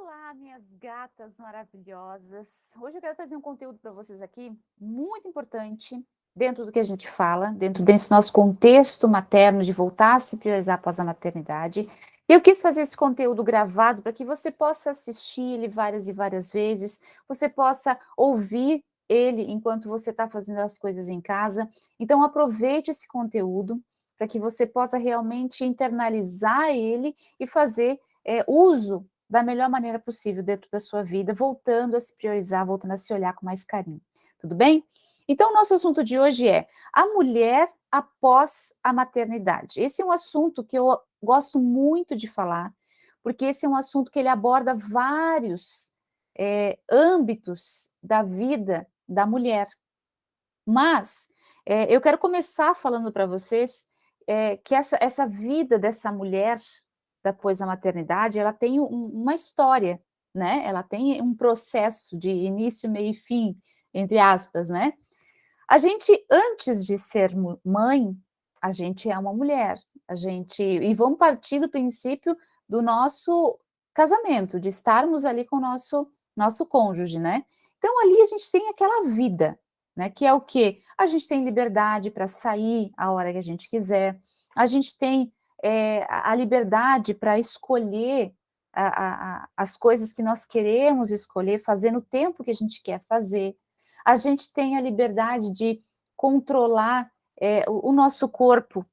Olá, minhas gatas maravilhosas. Hoje eu quero trazer um conteúdo para vocês aqui muito importante dentro do que a gente fala, dentro desse nosso contexto materno de voltar a se priorizar após a maternidade. Eu quis fazer esse conteúdo gravado para que você possa assistir ele várias e várias vezes, você possa ouvir ele enquanto você está fazendo as coisas em casa. Então aproveite esse conteúdo para que você possa realmente internalizar ele e fazer uso da melhor maneira possível dentro da sua vida, voltando a se priorizar, voltando a se olhar com mais carinho. Tudo bem? Então, o nosso assunto de hoje é a mulher após a maternidade. Esse é um assunto que eu gosto muito de falar, porque esse é um assunto que ele aborda vários âmbitos da vida da mulher. Mas eu quero começar falando para vocês que essa vida dessa mulher depois da maternidade, ela tem uma história, né? Ela tem um processo de início, meio e fim, entre aspas, né? A gente, antes de ser mãe, a gente é uma mulher. E vamos partir do princípio do nosso casamento, de estarmos ali com o nosso cônjuge, né? Então ali a gente tem aquela vida, né? Que é o quê? A gente tem liberdade para sair a hora que a gente quiser, a gente tem a liberdade para escolher as coisas que nós queremos escolher, fazer no tempo que a gente quer fazer. A gente tem a liberdade de controlar o nosso corpo,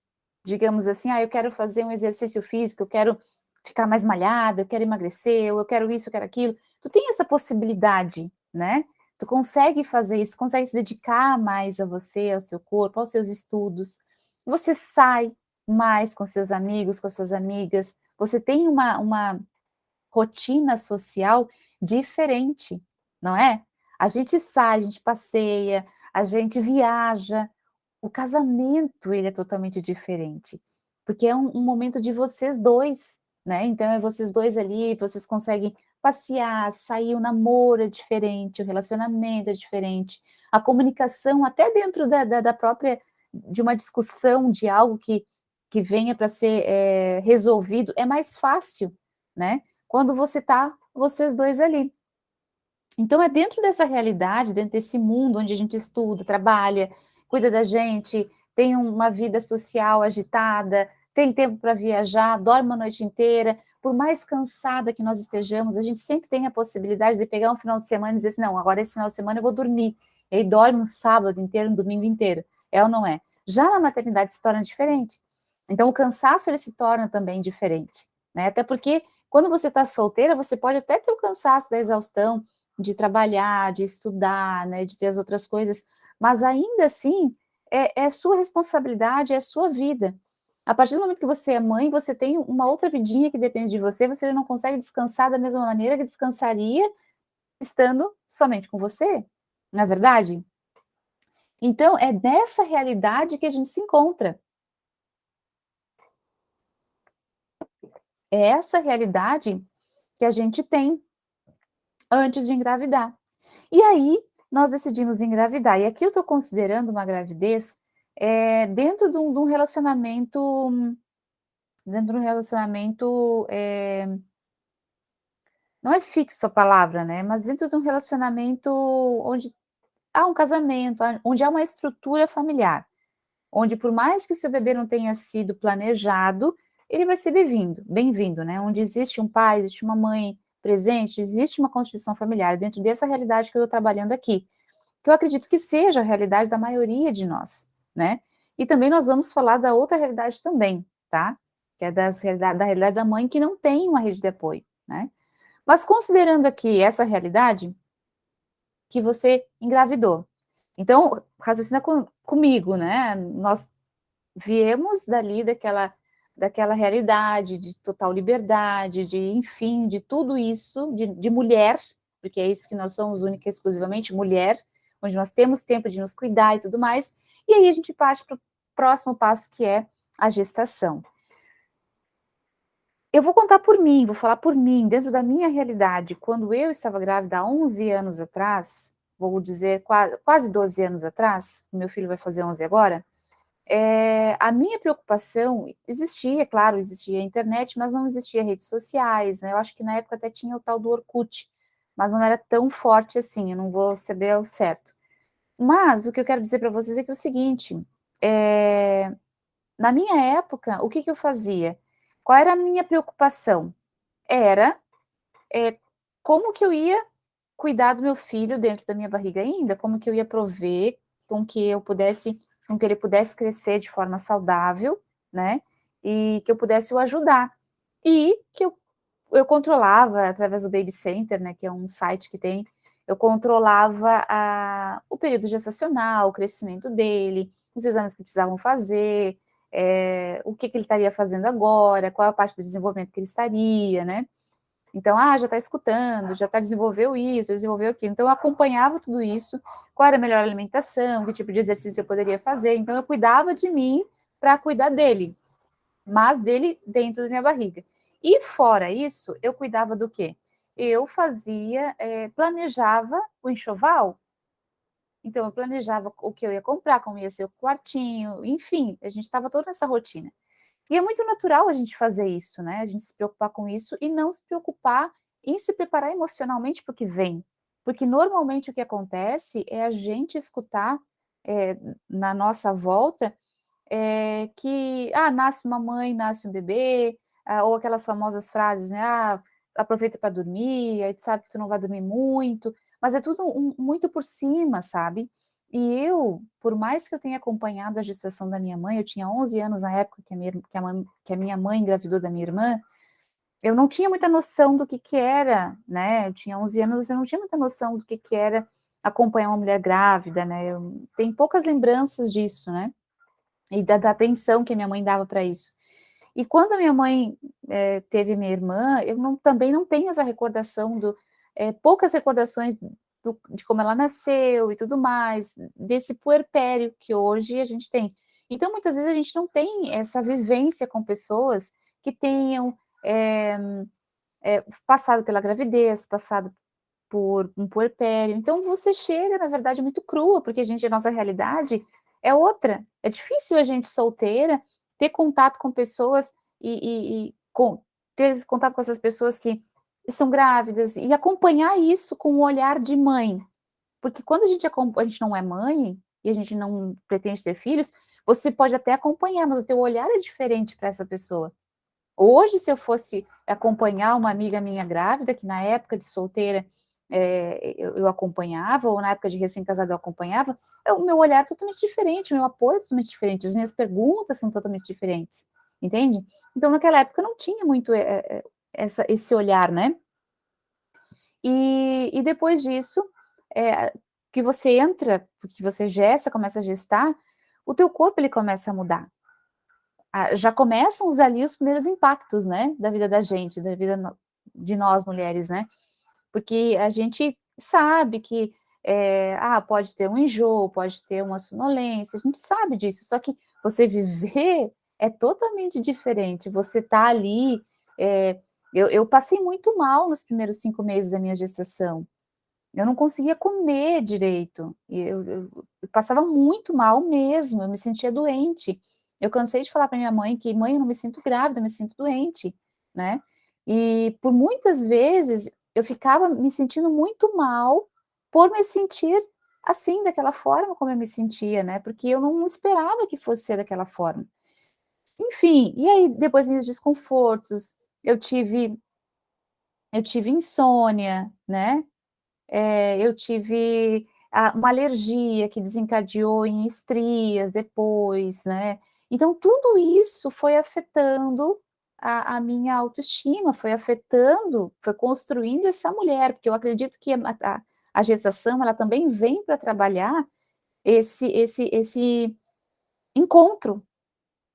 digamos assim, eu quero fazer um exercício físico, eu quero ficar mais malhada, eu quero emagrecer, eu quero isso, eu quero aquilo. Tu tem essa possibilidade, né? Tu consegue fazer isso, consegue se dedicar mais a você, ao seu corpo, aos seus estudos. Você sai mais com seus amigos, com as suas amigas, você tem uma rotina social diferente, não é? A gente sai, a gente passeia, a gente viaja. O casamento, ele é totalmente diferente, porque é um momento de vocês dois, né? Então é vocês dois ali, vocês conseguem passear, sair, o namoro é diferente, o relacionamento é diferente, a comunicação até dentro da própria de uma discussão de algo que venha para ser resolvido, é mais fácil, né? Quando vocês dois ali. Então é dentro dessa realidade, dentro desse mundo onde a gente estuda, trabalha, cuida da gente, tem uma vida social agitada, tem tempo para viajar, dorme a noite inteira, por mais cansada que nós estejamos, a gente sempre tem a possibilidade de pegar um final de semana e dizer assim, não, agora esse final de semana eu vou dormir, e aí dorme um sábado inteiro, um domingo inteiro, é ou não é? Já na maternidade se torna diferente, então o cansaço ele se torna também diferente, né? Até porque quando você está solteira, você pode até ter o cansaço da exaustão, de trabalhar, de estudar, né, de ter as outras coisas, mas ainda assim é sua responsabilidade, é sua vida. A partir do momento que você é mãe, você tem uma outra vidinha que depende de você já não consegue descansar da mesma maneira que descansaria estando somente com você, não é verdade? Então é nessa realidade que a gente se encontra. É essa realidade que a gente tem antes de engravidar. E aí, nós decidimos engravidar. E aqui eu estou considerando uma gravidez dentro de um relacionamento, não é fixo a palavra, né? Mas dentro de um relacionamento onde há um casamento, onde há uma estrutura familiar, onde por mais que o seu bebê não tenha sido planejado, ele vai ser bem-vindo, né? Onde existe um pai, existe uma mãe presente, existe uma constituição familiar, dentro dessa realidade que eu estou trabalhando aqui. Que eu acredito que seja a realidade da maioria de nós, né? E também nós vamos falar da outra realidade também, tá? Que é da realidade da mãe que não tem uma rede de apoio, né? Mas considerando aqui essa realidade, que você engravidou. Então, raciocina comigo, né? Nós viemos dali daquela realidade de total liberdade, de, enfim, de tudo isso, de mulher, porque é isso que nós somos única e exclusivamente, mulher, onde nós temos tempo de nos cuidar e tudo mais, e aí a gente parte para o próximo passo, que é a gestação. Eu vou contar por mim, vou falar por mim, dentro da minha realidade, quando eu estava grávida há 11 anos atrás, vou dizer quase 12 anos atrás, meu filho vai fazer 11 agora, A minha preocupação existia, claro, existia a internet, mas não existia redes sociais, né? Eu acho que na época até tinha o tal do Orkut, mas não era tão forte assim, eu não vou saber ao certo. Mas o que eu quero dizer para vocês é que é o seguinte, na minha época, o que que eu fazia? Qual era a minha preocupação? Era, como que eu ia cuidar do meu filho dentro da minha barriga ainda, como que eu ia prover com que ele pudesse crescer de forma saudável, né, e que eu pudesse o ajudar. E que eu controlava através do Baby Center, né, que é um site que tem, eu controlava o período gestacional, o crescimento dele, os exames que precisavam fazer, o que que ele estaria fazendo agora, qual a parte do desenvolvimento que ele estaria, né. Então, já está escutando, já desenvolveu isso, desenvolveu aquilo. Então, eu acompanhava tudo isso, qual era a melhor alimentação, que tipo de exercício eu poderia fazer. Então, eu cuidava de mim para cuidar dele, mas dele dentro da minha barriga. E fora isso, eu cuidava do quê? Eu fazia, planejava o enxoval. Então, eu planejava o que eu ia comprar, como ia ser o quartinho, enfim, a gente estava toda nessa rotina. E é muito natural a gente fazer isso, né, a gente se preocupar com isso e não se preocupar em se preparar emocionalmente para o que vem. Porque normalmente o que acontece é a gente escutar, na nossa volta, que, nasce uma mãe, nasce um bebê, ou aquelas famosas frases, né: aproveita para dormir, aí tu sabe que tu não vai dormir muito", mas é tudo muito por cima, sabe. E eu, por mais que eu tenha acompanhado a gestação da minha mãe, eu tinha 11 anos na época que a minha mãe engravidou da minha irmã, eu não tinha muita noção do que era, né, eu tinha 11 anos, eu não tinha muita noção do que era acompanhar uma mulher grávida, né, eu tenho poucas lembranças disso, né. E da atenção que a minha mãe dava para isso. E quando a minha mãe, teve minha irmã, eu também não tenho essa recordação poucas recordações de como ela nasceu e tudo mais, desse puerpério que hoje a gente tem. Então, muitas vezes, a gente não tem essa vivência com pessoas que tenham, eh passado pela gravidez, passado por um puerpério. Então você chega, na verdade, muito crua, porque a nossa realidade é outra. É difícil a gente solteira ter contato com pessoas ter esse contato com essas pessoas que são grávidas e acompanhar isso com o olhar de mãe. Porque quando a gente não é mãe e a gente não pretende ter filhos, você pode até acompanhar, mas o teu olhar é diferente para essa pessoa. Hoje, se eu fosse acompanhar uma amiga minha grávida, que na época de solteira, eu acompanhava, ou na época de recém-casada eu acompanhava, o meu olhar é totalmente diferente, o meu apoio é totalmente diferente, as minhas perguntas são totalmente diferentes, entende? Então, naquela época eu não tinha muito, esse olhar, né. E depois disso, que você entra, que você gesta, começa a gestar, o teu corpo ele começa a mudar. Já começam ali os primeiros impactos, né, da vida da gente, da vida de nós mulheres, né, porque a gente sabe que, pode ter um enjoo, pode ter uma sonolência, a gente sabe disso, só que você viver é totalmente diferente, você tá ali, eh, eu passei muito mal nos primeiros 5 meses da minha gestação, eu não conseguia comer direito, e eu passava muito mal mesmo, eu me sentia doente. Eu cansei de falar para minha mãe que: "Mãe, eu não me sinto grávida, eu me sinto doente", né. E por muitas vezes eu ficava me sentindo muito mal por me sentir assim, daquela forma como eu me sentia, né, porque eu não esperava que fosse ser daquela forma. Enfim, e aí depois vinha os desconfortos, eu tive insônia, né, eu tive uma alergia que desencadeou em estrias depois, né. Então tudo isso foi afetando a minha autoestima, foi construindo essa mulher, porque eu acredito que a gestação ela também vem para trabalhar esse encontro,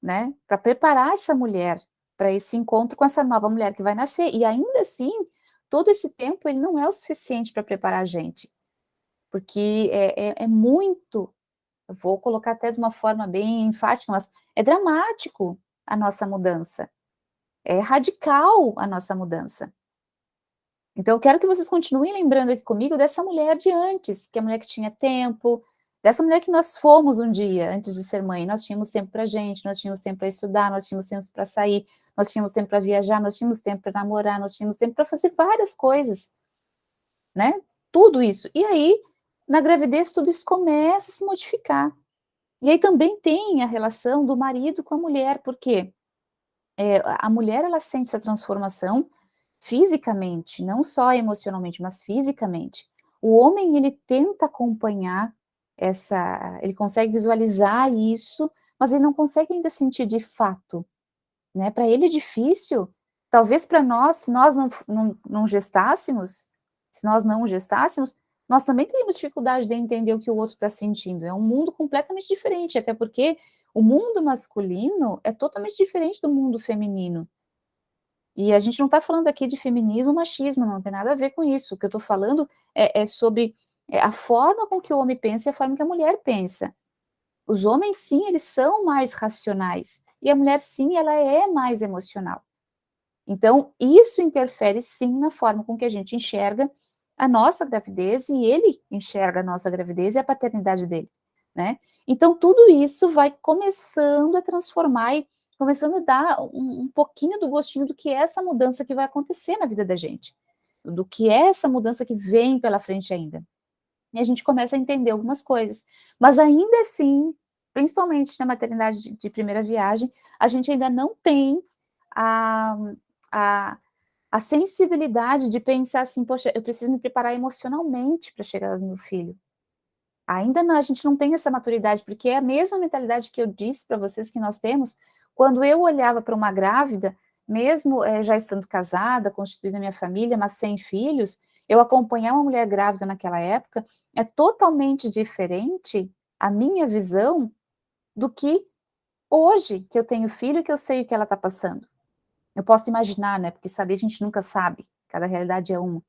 né, para preparar essa mulher para esse encontro com essa nova mulher que vai nascer, e ainda assim, todo esse tempo ele não é o suficiente para preparar a gente. Porque é muito, eu vou colocar até de uma forma bem enfática, mas é dramático a nossa mudança, é radical a nossa mudança. Então eu quero que vocês continuem lembrando aqui comigo dessa mulher de antes, que é a mulher que tinha tempo, dessa mulher que nós fomos um dia, antes de ser mãe. Nós tínhamos tempo para gente, nós tínhamos tempo para estudar, nós tínhamos tempo para sair, nós tínhamos tempo para viajar, nós tínhamos tempo para namorar, nós tínhamos tempo para fazer várias coisas, né? Tudo isso. E aí, na gravidez, tudo isso começa a se modificar. E aí também tem a relação do marido com a mulher, porque a mulher, ela sente essa transformação fisicamente, não só emocionalmente, mas fisicamente. O homem, ele tenta acompanhar ele consegue visualizar isso, mas ele não consegue ainda sentir de fato, né? Para ele é difícil, talvez para nós, se nós não gestássemos, se nós não gestássemos, nós também teríamos dificuldade de entender o que o outro está sentindo. É um mundo completamente diferente, até porque o mundo masculino é totalmente diferente do mundo feminino. E a gente não está falando aqui de feminismo, machismo, não tem nada a ver com isso. O que eu estou falando é sobre a forma com que o homem pensa e a forma que a mulher pensa. Os homens, sim, eles são mais racionais, e a mulher, sim, ela é mais emocional. Então, isso interfere, sim, na forma com que a gente enxerga a nossa gravidez, e ele enxerga a nossa gravidez e a paternidade dele, né? Então, tudo isso vai começando a transformar e começando a dar um pouquinho do gostinho do que é essa mudança que vai acontecer na vida da gente, do que é essa mudança que vem pela frente ainda. E a gente começa a entender algumas coisas. Mas ainda assim, principalmente na maternidade de primeira viagem, a gente ainda não tem a, a, a sensibilidade de pensar assim, poxa, eu preciso me preparar emocionalmente para a chegada do meu filho. Ainda não, a gente não tem essa maturidade, porque é a mesma mentalidade que eu disse para vocês que nós temos, quando eu olhava para uma grávida, mesmo já estando casada, constituindo a minha família, mas sem filhos, eu acompanhar uma mulher grávida naquela época, é totalmente diferente a minha visão do que hoje, que eu tenho filho e que eu sei o que ela está passando. Eu posso imaginar, né, porque saber a gente nunca sabe, cada realidade é uma.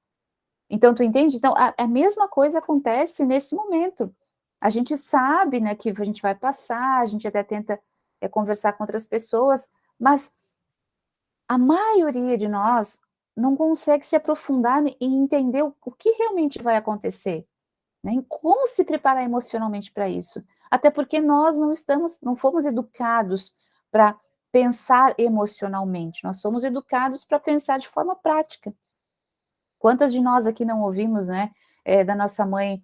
Então, tu entende? Então, a mesma coisa acontece nesse momento. A gente sabe, né, que a gente vai passar, a gente até tenta conversar com outras pessoas, mas a maioria de nós não consegue se aprofundar e entender o que realmente vai acontecer, né? Em como se preparar emocionalmente para isso. Até porque nós não fomos educados para pensar emocionalmente, nós somos educados para pensar de forma prática. Quantas de nós aqui não ouvimos, né, da nossa mãe,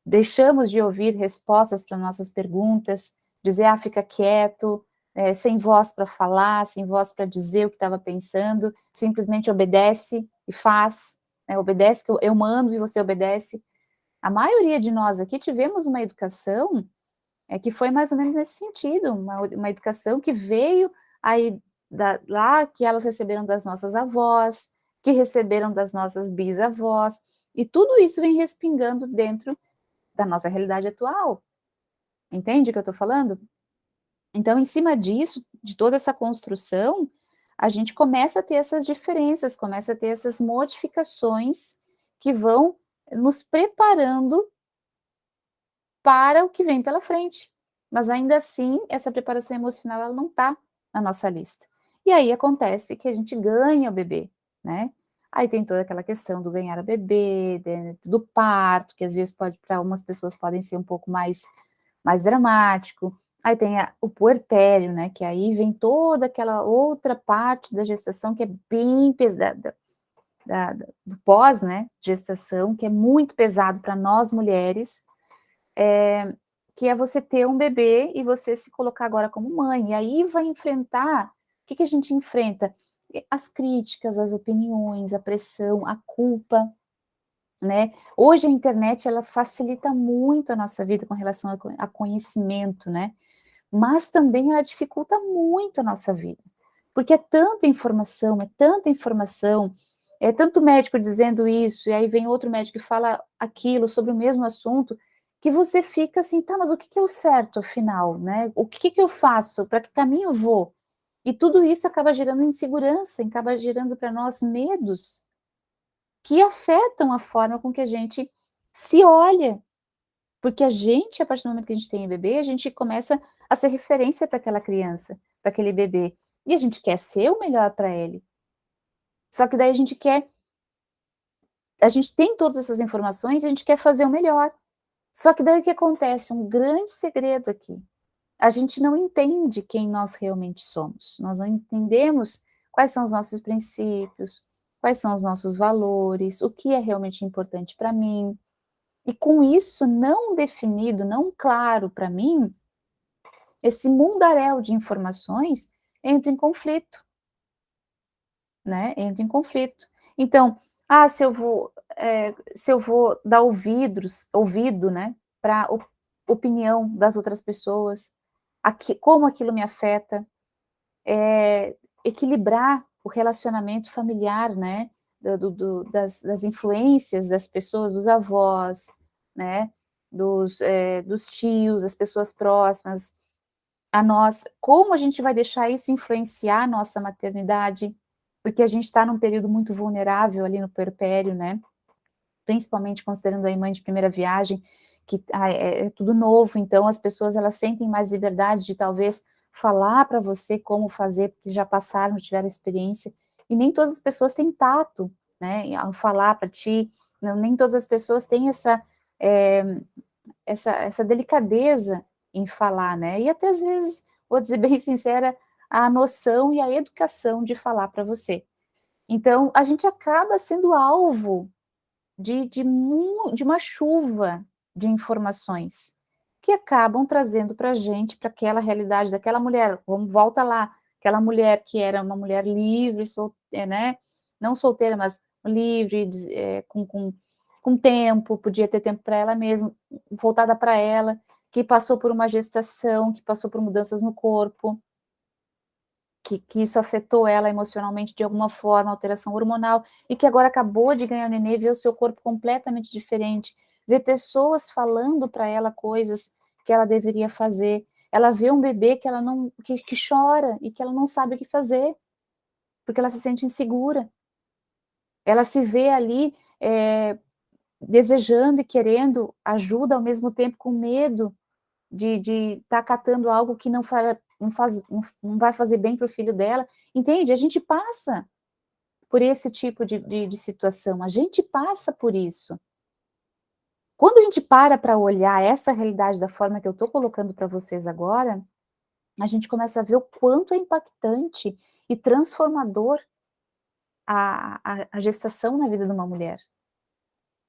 deixamos de ouvir respostas para nossas perguntas, dizer, ah, fica quieto, sem voz para falar, sem voz para dizer o que estava pensando, simplesmente obedece e faz, né, obedece que eu mando e você obedece. A maioria de nós aqui tivemos uma educação que foi mais ou menos nesse sentido, uma educação que veio aí lá, que elas receberam das nossas avós, que receberam das nossas bisavós, e tudo isso vem respingando dentro da nossa realidade atual. Entende o que eu estou falando? Então, em cima disso, de toda essa construção, a gente começa a ter essas diferenças, começa a ter essas modificações que vão nos preparando para o que vem pela frente. Mas ainda assim, essa preparação emocional ela não está na nossa lista. E aí acontece que a gente ganha o bebê, né? Aí tem toda aquela questão do ganhar o bebê, do parto, que às vezes pode, para algumas pessoas, podem ser um pouco mais dramático. Aí tem o puerpério, né? Que aí vem toda aquela outra parte da gestação que é bem pesada, do pós, né? Gestação, que é muito pesado para nós mulheres, que é você ter um bebê e você se colocar agora como mãe, e aí vai enfrentar, o que a gente enfrenta? As críticas, as opiniões, a pressão, a culpa, né? Hoje a internet, ela facilita muito a nossa vida com relação a conhecimento, né? Mas também ela dificulta muito a nossa vida, porque é tanta informação, é tanto médico dizendo isso, e aí vem outro médico e fala aquilo sobre o mesmo assunto, que você fica assim, tá, mas o que é o certo afinal, né? O que eu faço? Para que caminho eu vou? E tudo isso acaba gerando insegurança, acaba gerando para nós medos que afetam a forma com que a gente se olha, porque a gente, a partir do momento que a gente tem bebê, a gente começa a ser referência para aquela criança, para aquele bebê, e a gente quer ser o melhor para ele. Só que daí a gente tem todas essas informações e a gente quer fazer o melhor. Só que daí o que acontece? Um grande segredo aqui. A gente não entende quem nós realmente somos. Nós não entendemos quais são os nossos princípios, quais são os nossos valores, o que é realmente importante para mim. E com isso não definido, não claro para mim, esse mundaréu de informações entra em conflito, né? Entra em conflito. Então, se eu vou dar ouvido, né, para opinião das outras pessoas, como aquilo me afeta, equilibrar o relacionamento familiar, né, das influências das pessoas, dos avós, né, dos tios, das pessoas próximas a nós, como a gente vai deixar isso influenciar a nossa maternidade, porque a gente está num período muito vulnerável ali no puerpério, né, principalmente considerando a mãe de primeira viagem, que é tudo novo, então as pessoas elas sentem mais liberdade de talvez falar para você como fazer, porque já passaram, tiveram experiência, e nem todas as pessoas têm tato, né, ao falar para ti, nem todas as pessoas têm é, essa delicadeza em falar, né, e até às vezes, vou dizer bem sincera, a noção e a educação de falar para você. Então, a gente acaba sendo alvo de uma chuva de informações que acabam trazendo para a gente, para aquela realidade daquela mulher, vamos, volta lá, aquela mulher que era uma mulher livre, né, não solteira, mas livre, com tempo, podia ter tempo para ela mesma, voltada para ela, que passou por uma gestação, que passou por mudanças no corpo, que isso afetou ela emocionalmente de alguma forma, alteração hormonal, e que agora acabou de ganhar o nenê, vê o seu corpo completamente diferente, vê pessoas falando para ela coisas que ela deveria fazer, ela vê um bebê que ela não, que chora e que ela não sabe o que fazer, porque ela se sente insegura. Ela se vê ali desejando e querendo ajuda ao mesmo tempo com medo de estar catando algo que não vai fazer bem para o filho dela, entende? A gente passa por esse tipo de situação, a gente passa por isso. Quando a gente para olhar essa realidade da forma que eu estou colocando para vocês agora, a gente começa a ver o quanto é impactante e transformador a gestação na vida de uma mulher.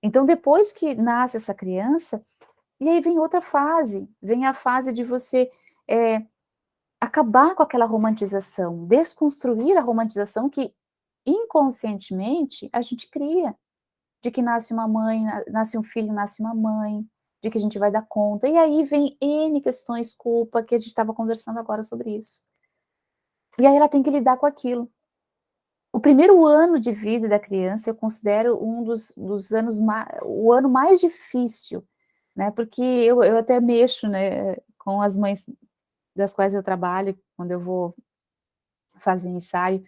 Então, depois que nasce essa criança, e aí vem outra fase, vem a fase de você acabar com aquela romantização, desconstruir a romantização que inconscientemente a gente cria, de que nasce uma mãe, nasce um filho, nasce uma mãe, de que a gente vai dar conta, e aí vem N questões, culpa, que a gente estava conversando agora sobre isso. E aí ela tem que lidar com aquilo. O primeiro ano de vida da criança eu considero um dos anos, o ano mais difícil, né, porque eu até mexo, né, com as mães das quais eu trabalho, quando eu vou fazer ensaio,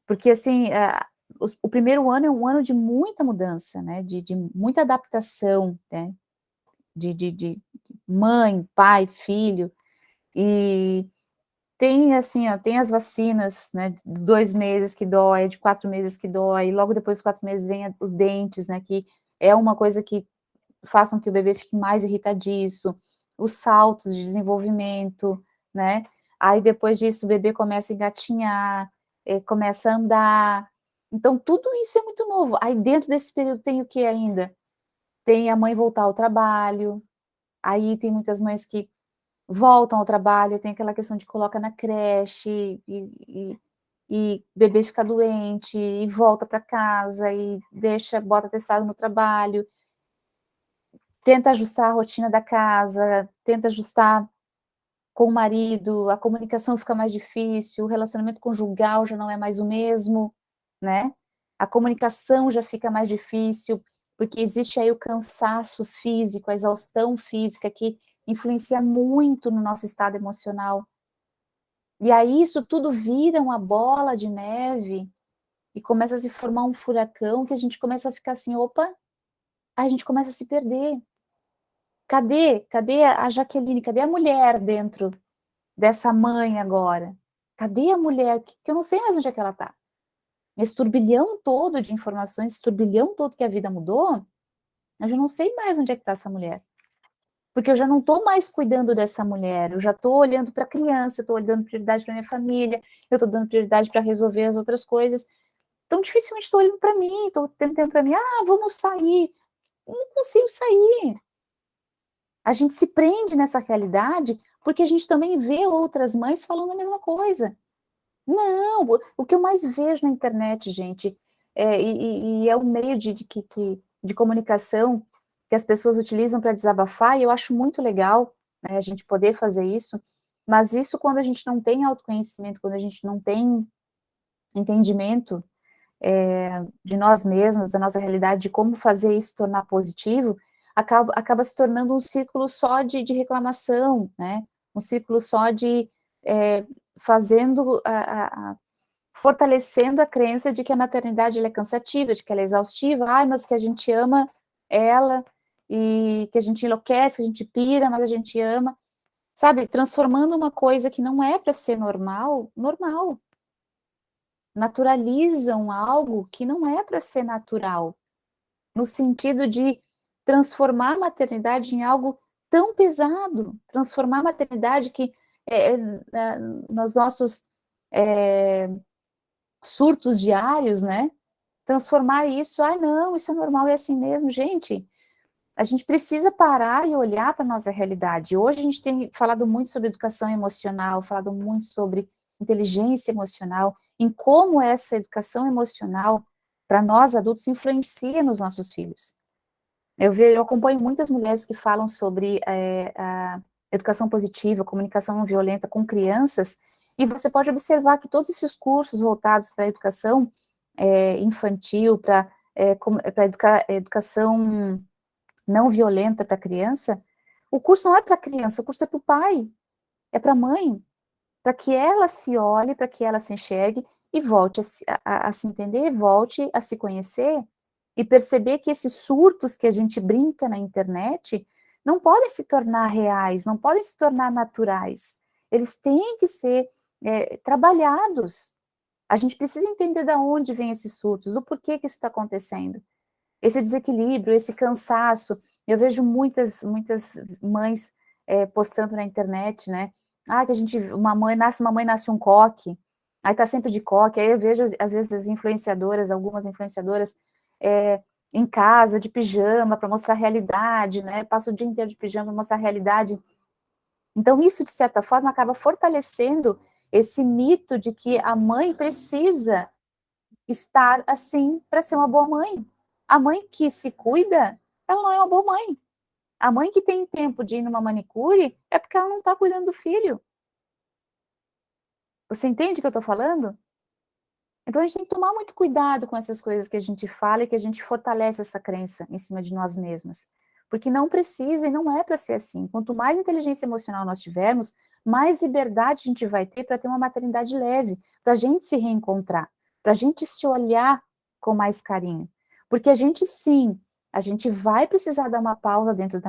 porque assim, o primeiro ano é um ano de muita mudança, né, de muita adaptação, né, de mãe, pai, filho, e tem assim, ó, tem as vacinas, né, de 2 meses que dói, de 4 meses que dói, logo depois dos 4 meses vem os dentes, né, que é uma coisa que faz com que o bebê fique mais irritadiço, os saltos de desenvolvimento, né, aí depois disso o bebê começa a engatinhar, começa a andar, então tudo isso é muito novo, aí dentro desse período tem o que ainda? Tem a mãe voltar ao trabalho, aí tem muitas mães que voltam ao trabalho, tem aquela questão de coloca na creche, e bebê fica doente, e volta para casa, e bota atestado no trabalho, tenta ajustar a rotina da casa, tenta ajustar com o marido, a comunicação fica mais difícil, o relacionamento conjugal já não é mais o mesmo, né? A comunicação já fica mais difícil, porque existe aí o cansaço físico, a exaustão física que influencia muito no nosso estado emocional. E aí isso tudo vira uma bola de neve e começa a se formar um furacão que a gente começa a ficar assim, opa, a gente começa a se perder. Cadê a Jaqueline? Cadê a mulher dentro dessa mãe agora? Cadê a mulher? Que eu não sei mais onde é que ela está. Esse turbilhão todo de informações, esse turbilhão todo que a vida mudou, eu já não sei mais onde é que está essa mulher. porque eu já não estou mais cuidando dessa mulher, eu já estou olhando para a criança, eu estou dando prioridade para minha família, eu estou dando prioridade para resolver as outras coisas. Então, dificilmente estou olhando para mim, estou tendo tempo para mim, vamos sair. Eu não consigo sair. A gente se prende nessa realidade porque a gente também vê outras mães falando a mesma coisa. Não, o que eu mais vejo na internet, gente, e é o meio de comunicação que as pessoas utilizam para desabafar, e eu acho muito legal, né, a gente poder fazer isso, mas isso quando a gente não tem autoconhecimento, quando a gente não tem entendimento de nós mesmos, da nossa realidade, de como fazer isso tornar positivo, acaba se tornando um círculo só de reclamação, né? Um círculo só de fazendo, fortalecendo a crença de que a maternidade ela é cansativa, de que ela é exaustiva, mas que a gente ama ela, e que a gente enlouquece, que a gente pira, mas a gente ama, sabe? Transformando uma coisa que não é para ser normal, normal. Naturalizam algo que não é para ser natural, no sentido de transformar a maternidade em algo tão pesado, transformar a maternidade que nos nossos surtos diários, né? Transformar isso, não, isso é normal, é assim mesmo, gente. A gente precisa parar e olhar para a nossa realidade. Hoje a gente tem falado muito sobre educação emocional, falado muito sobre inteligência emocional, em como essa educação emocional, para nós adultos, influencia nos nossos filhos. Eu acompanho muitas mulheres que falam sobre a educação positiva, comunicação não violenta com crianças, e você pode observar que todos esses cursos voltados para a educação infantil, para educação não violenta para a criança, o curso não é para a criança, o curso é para o pai, é para a mãe, para que ela se olhe, para que ela se enxergue e volte a se entender, volte a se conhecer e perceber que esses surtos que a gente brinca na internet não podem se tornar reais, não podem se tornar naturais. Eles têm que ser trabalhados. A gente precisa entender de onde vêm esses surtos, do porquê que isso está acontecendo. Esse desequilíbrio, esse cansaço. Eu vejo muitas mães postando na internet, né? Que uma mãe nasce um coque, aí tá sempre de coque. Aí eu vejo, às vezes, algumas influenciadoras, em casa, de pijama, para mostrar a realidade, né? Passa o dia inteiro de pijama para mostrar a realidade. Então, isso, de certa forma, acaba fortalecendo esse mito de que a mãe precisa estar assim para ser uma boa mãe. A mãe que se cuida, ela não é uma boa mãe. A mãe que tem tempo de ir numa manicure é porque ela não está cuidando do filho. Você entende o que eu estou falando? Então a gente tem que tomar muito cuidado com essas coisas que a gente fala e que a gente fortalece essa crença em cima de nós mesmas. Porque não precisa e não é para ser assim. Quanto mais inteligência emocional nós tivermos, mais liberdade a gente vai ter para ter uma maternidade leve, para a gente se reencontrar, para a gente se olhar com mais carinho. Porque a gente sim, a gente vai precisar dar uma pausa dentro da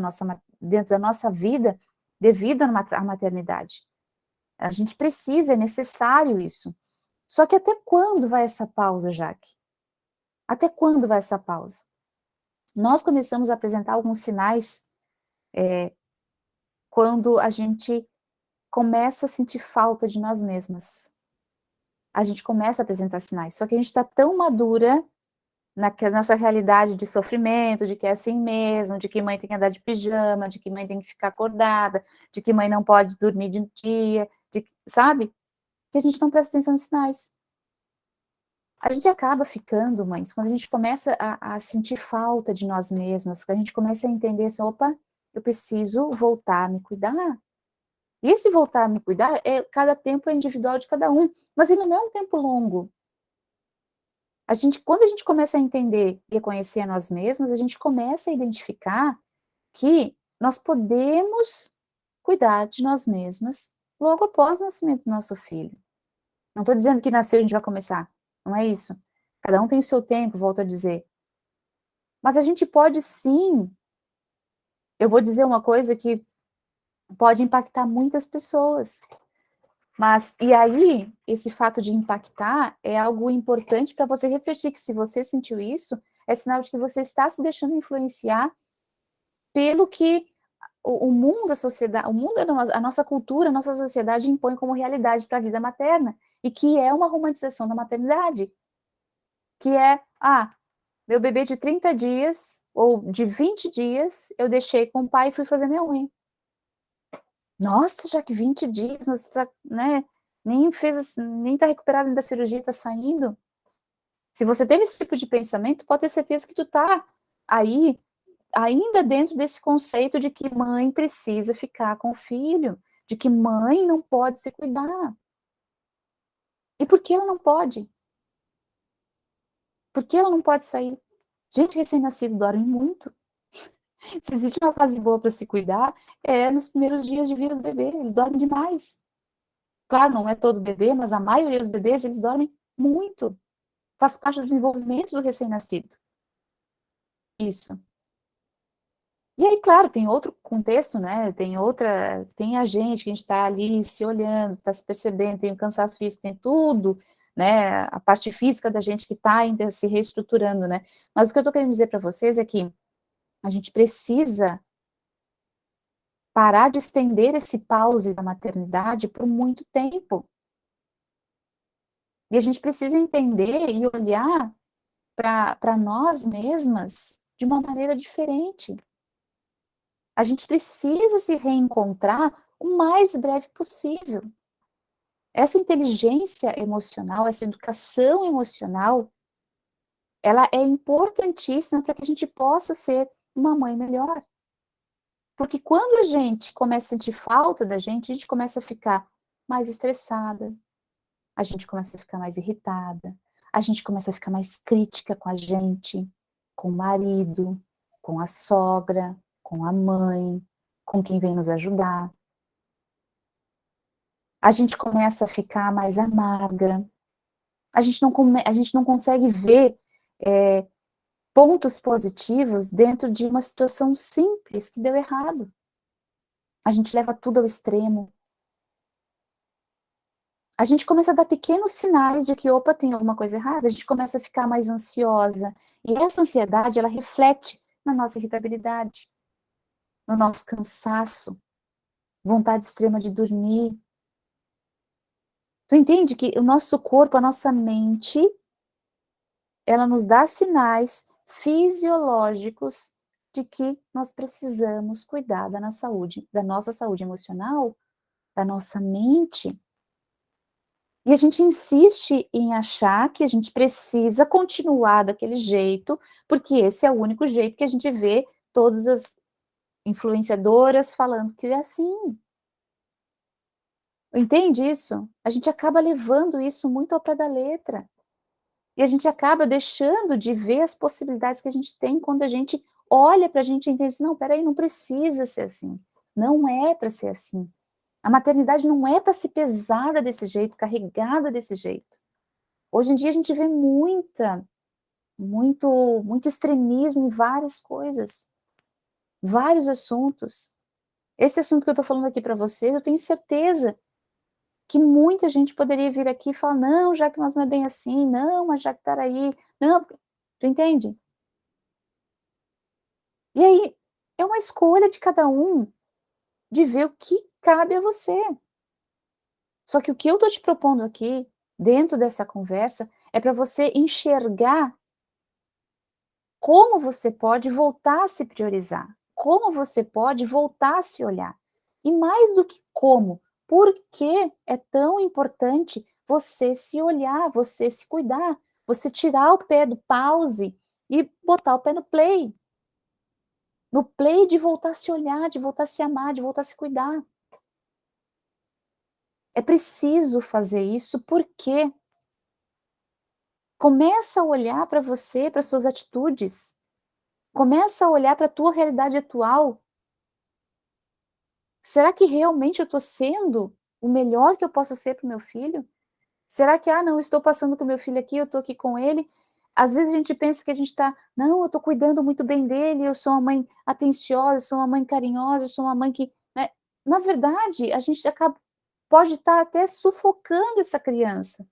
nossa vida devido à maternidade. A gente precisa, é necessário isso. Só que até quando vai essa pausa, Jaque? Até quando vai essa pausa? Nós começamos a apresentar alguns sinais quando a gente começa a sentir falta de nós mesmas. A gente começa a apresentar sinais, só que a gente está tão madura nessa realidade de sofrimento, de que é assim mesmo, de que mãe tem que andar de pijama, de que mãe tem que ficar acordada, de que mãe não pode dormir de dia, sabe? Que a gente não presta atenção nos sinais. A gente acaba ficando, mães, quando a gente começa a sentir falta de nós mesmas, que a gente começa a entender assim, opa, eu preciso voltar a me cuidar. E esse voltar a me cuidar, cada tempo é individual de cada um, mas ele não é um tempo longo. Quando a gente começa a entender e a conhecer a nós mesmos, a gente começa a identificar que nós podemos cuidar de nós mesmas logo após o nascimento do nosso filho. Não estou dizendo que nasceu a gente vai começar, não é isso. Cada um tem o seu tempo, volto a dizer. Mas a gente pode sim, eu vou dizer uma coisa que pode impactar muitas pessoas. Mas, e aí, esse fato de impactar é algo importante para você refletir que se você sentiu isso, é sinal de que você está se deixando influenciar pelo que o mundo, a sociedade, o mundo, a nossa cultura, a nossa sociedade impõe como realidade para a vida materna, e que é uma romantização da maternidade, que é, meu bebê de 30 dias, ou de 20 dias, eu deixei com o pai e fui fazer minha unha. Nossa, já que 20 dias, mas tá, né, nem tá recuperado da cirurgia, tá saindo. Se você teve esse tipo de pensamento, pode ter certeza que tu tá aí, ainda dentro desse conceito de que mãe precisa ficar com o filho, de que mãe não pode se cuidar. E por que ela não pode? Por que ela não pode sair? Gente, recém-nascido dorme muito. Se existe uma fase boa para se cuidar, é nos primeiros dias de vida do bebê, ele dorme demais. Claro, não é todo bebê, mas a maioria dos bebês, eles dormem muito. Faz parte do desenvolvimento do recém-nascido. Isso. E aí, claro, tem outro contexto, né? Tem a gente que a gente está ali se olhando, está se percebendo, tem o cansaço físico, tem tudo, né? A parte física da gente que está ainda se reestruturando, né? Mas o que eu estou querendo dizer para vocês é que a gente precisa parar de estender esse pause da maternidade por muito tempo. E a gente precisa entender e olhar para nós mesmas de uma maneira diferente. A gente precisa se reencontrar o mais breve possível. Essa inteligência emocional, essa educação emocional, ela é importantíssima para que a gente possa ser uma mãe melhor. Porque quando a gente começa a sentir falta da gente, a gente começa a ficar mais estressada, a gente começa a ficar mais irritada, a gente começa a ficar mais crítica com a gente, com o marido, com a sogra, com a mãe, com quem vem nos ajudar. A gente começa a ficar mais amarga, a gente não consegue ver pontos positivos dentro de uma situação simples que deu errado. A gente leva tudo ao extremo. A gente começa a dar pequenos sinais de que, opa, tem alguma coisa errada, a gente começa a ficar mais ansiosa. E essa ansiedade, ela reflete na nossa irritabilidade, no nosso cansaço, vontade extrema de dormir. Tu entende que o nosso corpo, a nossa mente, ela nos dá sinais fisiológicos de que nós precisamos cuidar da nossa saúde emocional, da nossa mente. E a gente insiste em achar que a gente precisa continuar daquele jeito, porque esse é o único jeito que a gente vê todas as influenciadoras falando que é assim. Entende isso? A gente acaba levando isso muito ao pé da letra. E a gente acaba deixando de ver as possibilidades que a gente tem quando a gente olha para a gente e entende assim, não, peraí, não precisa ser assim. Não é para ser assim. A maternidade não é para ser pesada desse jeito, carregada desse jeito. Hoje em dia a gente vê muito extremismo em várias coisas, vários assuntos. Esse assunto que eu estou falando aqui para vocês, eu tenho certeza que muita gente poderia vir aqui e falar, não, já que nós não é bem assim, não, mas já que peraí, não, tu entende? E aí, é uma escolha de cada um, de ver o que cabe a você. Só que o que eu estou te propondo aqui, dentro dessa conversa, é para você enxergar como você pode voltar a se priorizar, como você pode voltar a se olhar. E mais do que como, por que é tão importante você se olhar, você se cuidar, você tirar o pé do pause e botar o pé no play. No play de voltar a se olhar, de voltar a se amar, de voltar a se cuidar. É preciso fazer isso porque começa a olhar para você, para suas atitudes. Começa a olhar para a tua realidade atual. Será que realmente eu estou sendo o melhor que eu posso ser para o meu filho? Será que, não, eu estou passando com o meu filho aqui, eu estou aqui com ele. Às vezes a gente pensa que a gente está, não, eu estou cuidando muito bem dele, eu sou uma mãe atenciosa, eu sou uma mãe carinhosa, eu sou uma mãe que, né? Na verdade, a gente pode estar até sufocando essa criança.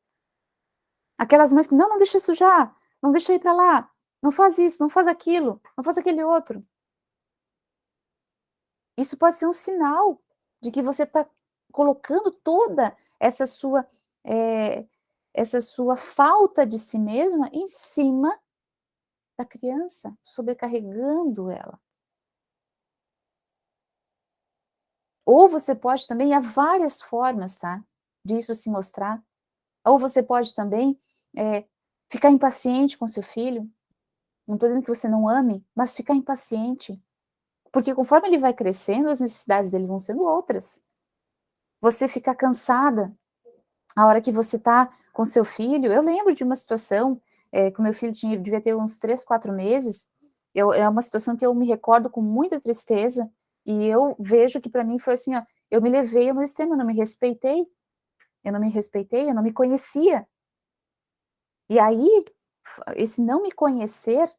Aquelas mães que, não, não deixa sujar, não deixa ir para lá, não faz isso, não faz aquilo, não faz aquele outro. Isso pode ser um sinal de que você está colocando toda eh, essa sua falta de si mesma em cima da criança, sobrecarregando ela. Ou você pode também há várias formas, tá, disso se mostrar. Ou você pode também, ficar impaciente com seu filho, não estou dizendo que você não ame, mas ficar impaciente, porque conforme ele vai crescendo, as necessidades dele vão sendo outras. Você ficar cansada, a hora que você está com seu filho, eu lembro de uma situação, que o meu filho devia ter uns 3, 4 meses, é uma situação que eu me recordo com muita tristeza, e eu vejo que para mim foi assim, ó, eu me levei ao meu extremo, eu não me respeitei, eu não me respeitei, eu não me conhecia. E aí, esse não me conhecer